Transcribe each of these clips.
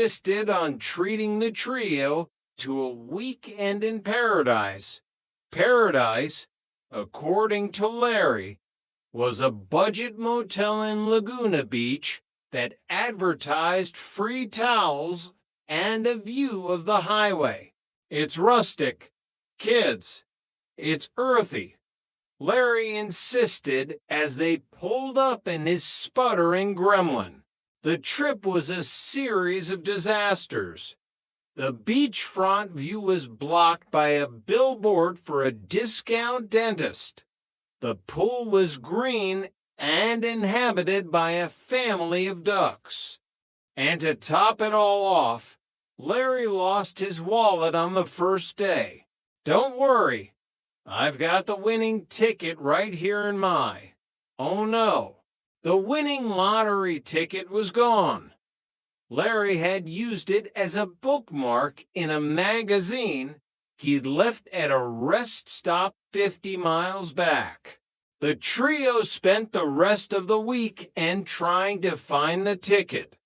insisted on treating the trio to a weekend in paradise. Paradise, according to Larry, was a budget motel in Laguna Beach that advertised free towels and a view of the highway. It's rustic, kids. It's earthy, Larry insisted as they pulled up in his sputtering gremlin. The trip was a series of disasters. The beachfront view was blocked by a billboard for a discount dentist. The pool was green and inhabited by a family of ducks. And to top it all off, Larry lost his wallet on the first day. Don't worry, I've got the winning ticket right here in my. Oh no, the winning lottery ticket was gone. Larry had used it as a bookmark in a magazine he'd left at a rest stop 50 miles back. The trio spent the rest of the weekend trying to find the ticket.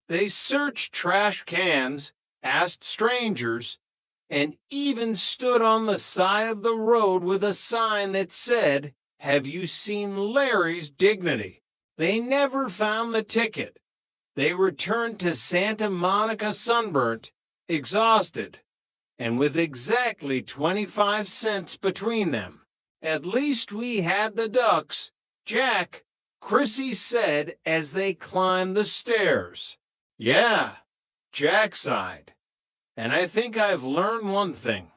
They searched trash cans, asked strangers, and even stood on the side of the road with a sign that said, "Have you seen Larry's Dignity?" They never found the ticket. They returned to Santa Monica sunburnt, exhausted, and with exactly 25 cents between them. "At least we had the ducks, Jack," Chrissy said as they climbed the stairs. "Yeah," Jack sighed. "And I think I've learned one thing.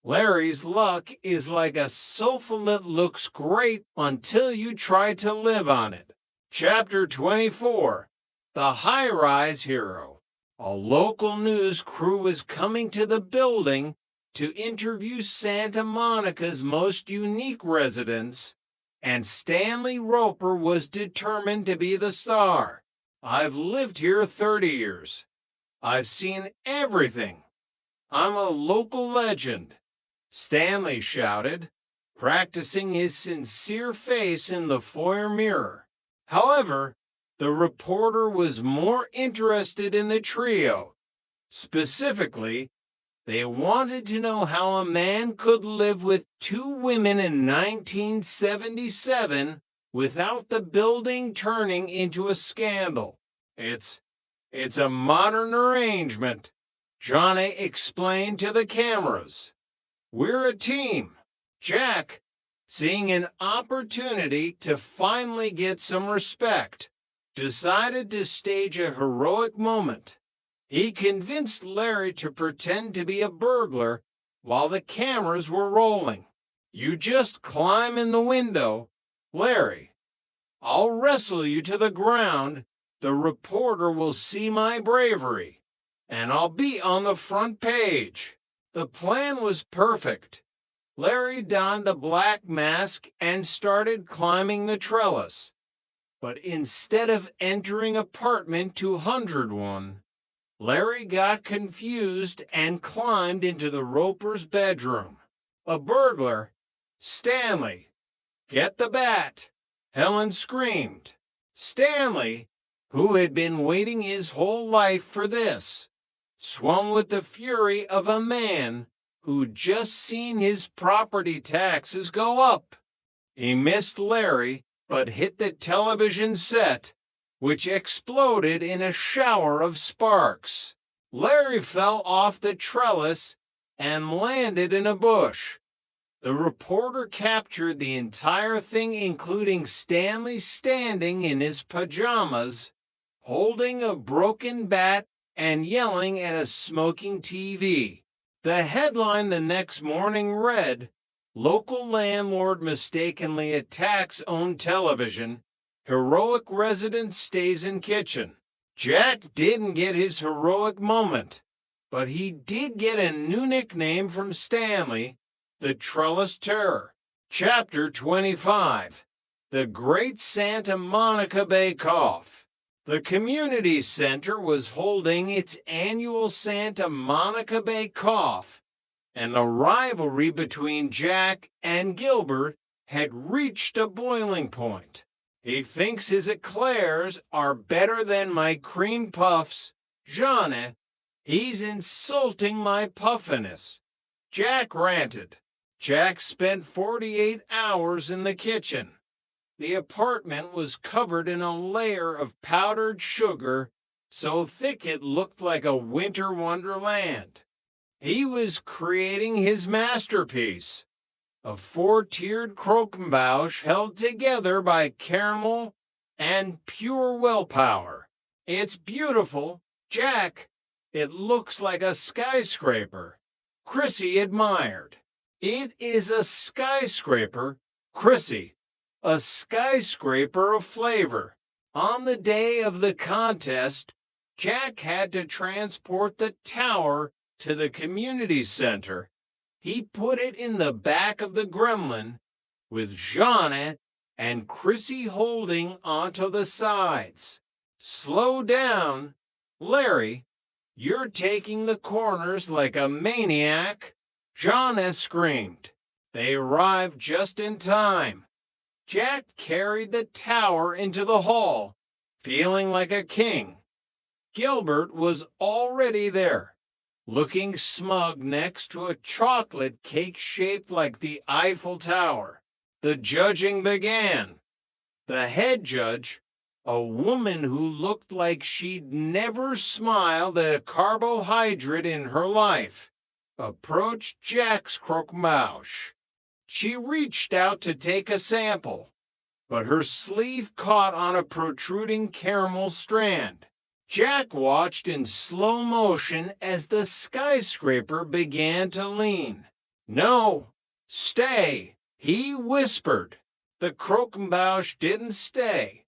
Larry's luck is like a sofa that looks great until you try to live on it." Chapter 24. The High-Rise Hero. A local news crew was coming to the building to interview Santa Monica's most unique residents, and Stanley Roper was determined to be the star. "I've lived here 30 years. I've seen everything. I'm a local legend," Stanley shouted, practicing his sincere face in the foyer mirror. However, the reporter was more interested in the trio. Specifically, they wanted to know how a man could live with two women in 1977 without the building turning into a scandal. It's a modern arrangement," Johnny explained to the cameras. "We're a team." Jack, seeing an opportunity to finally get some respect, decided to stage a heroic moment. He convinced Larry to pretend to be a burglar while the cameras were rolling. "You just climb in the window, Larry. I'll wrestle you to the ground. The reporter will see my bravery, and I'll be on the front page." The plan was perfect. Larry donned a black mask and started climbing the trellis. But instead of entering apartment 201, Larry got confused and climbed into the Roper's bedroom. "A burglar! Stanley, get the bat!" Helen screamed. Stanley, who had been waiting his whole life for this, swung with the fury of a man who'd just seen his property taxes go up. He missed Larry, but hit the television set, which exploded in a shower of sparks. Larry fell off the trellis and landed in a bush. The reporter captured the entire thing, including Stanley standing in his pajamas, holding a broken bat and yelling at a smoking TV. The headline the next morning read, "Local landlord mistakenly attacks own television. Heroic resident stays in kitchen." Jack didn't get his heroic moment, but he did get a new nickname from Stanley, the Trellis Terror. Chapter 25. The Great Santa Monica Bake-Off. The community center was holding its annual Santa Monica Bake-Off, and the rivalry between Jack and Gilbert had reached a boiling point. "He thinks his eclairs are better than my cream puffs," Jeanne, he's insulting my puffiness," Jack ranted. Jack spent 48 hours in the kitchen. The apartment was covered in a layer of powdered sugar so thick it looked like a winter wonderland. He was creating his masterpiece, a four-tiered croquembouche held together by caramel and pure willpower. "It's beautiful, Jack. It looks like a skyscraper," Chrissy admired. "It is a skyscraper, Chrissy, a skyscraper of flavor." On the day of the contest, Jack had to transport the tower to the community center. He put it in the back of the gremlin, with Jeanne and Chrissy holding onto the sides. "Slow down, Larry. You're taking the corners like a maniac," Jeanne screamed. They arrived just in time. Jack carried the tower into the hall, feeling like a king. Gilbert was already there, looking smug next to a chocolate cake shaped like the Eiffel Tower. The judging began. The head judge, a woman who looked like she'd never smiled at a carbohydrate in her life, approached Jack's croquembouche. She reached out to take a sample, but her sleeve caught on a protruding caramel strand. Jack watched in slow motion as the skyscraper began to lean. "No, stay," he whispered. The croquembouche didn't stay.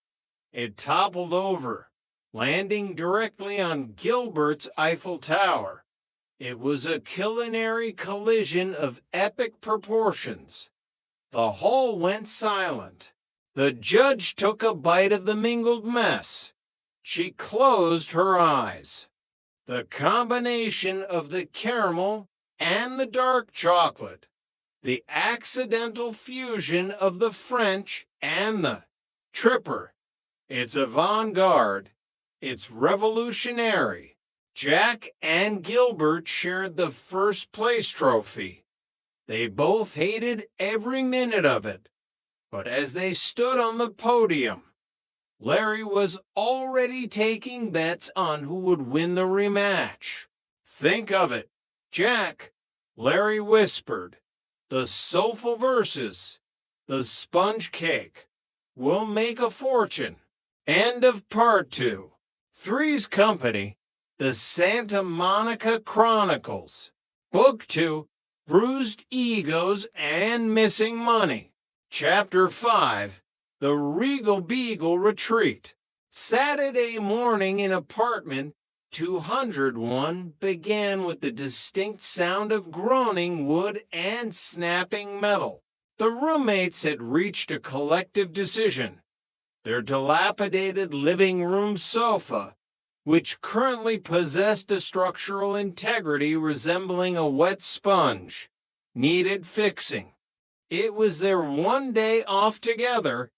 It toppled over, landing directly on Gilbert's Eiffel Tower. It was a culinary collision of epic proportions. The hall went silent. The judge took a bite of the mingled mess. She closed her eyes. The combination of the caramel and the dark chocolate, the accidental fusion of the French and the tripper. It's avant-garde. It's revolutionary. Jack and Gilbert shared the first place trophy. They both hated every minute of it. But as they stood on the podium, Larry was already taking bets on who would win the rematch. "Think of it, Jack," Larry whispered. "The soulful verses, the sponge cake. We'll make a fortune." End of part 2. Three's Company, The Santa Monica Chronicles. Book 2, Bruised Egos and Missing Money. Chapter 5, The Regal Beagle Retreat. Saturday morning in apartment 201 began with the distinct sound of groaning wood and snapping metal. The roommates had reached a collective decision. Their dilapidated living room sofa, which currently possessed a structural integrity resembling a wet sponge, needed fixing. It was their one day off together,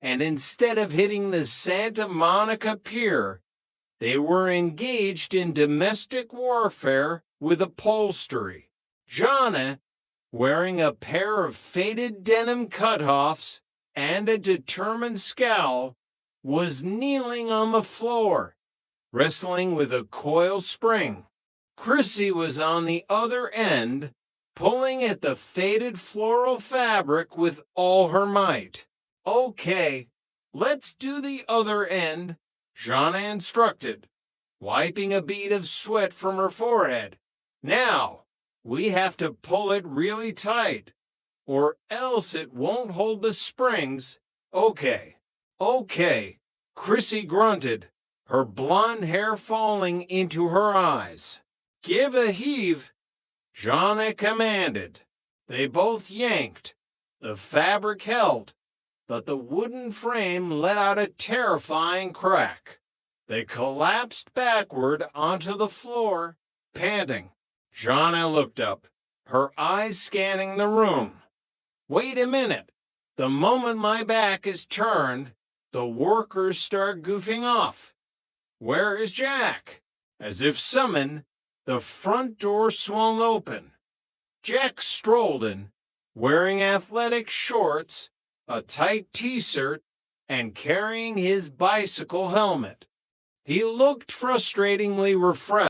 and instead of hitting the Santa Monica Pier, they were engaged in domestic warfare with upholstery. Jeanne, wearing a pair of faded denim cutoffs and a determined scowl, was kneeling on the floor, wrestling with a coil spring. Chrissy was on the other end, pulling at the faded floral fabric with all her might. "Okay, let's do the other end," Jeanne instructed, wiping a bead of sweat from her forehead. "Now, we have to pull it really tight, or else it won't hold the springs." Okay, Chrissy grunted, her blonde hair falling into her eyes. "Give a heave," Jeanne commanded. They both yanked. The fabric held, but the wooden frame let out a terrifying crack. They collapsed backward onto the floor, panting. Jeanne looked up, her eyes scanning the room. "Wait a minute. The moment my back is turned, the workers start goofing off. Where is Jack?" As if summoned, the front door swung open. Jack strolled in, wearing athletic shorts, a tight t-shirt, and carrying his bicycle helmet. He looked frustratingly refreshed.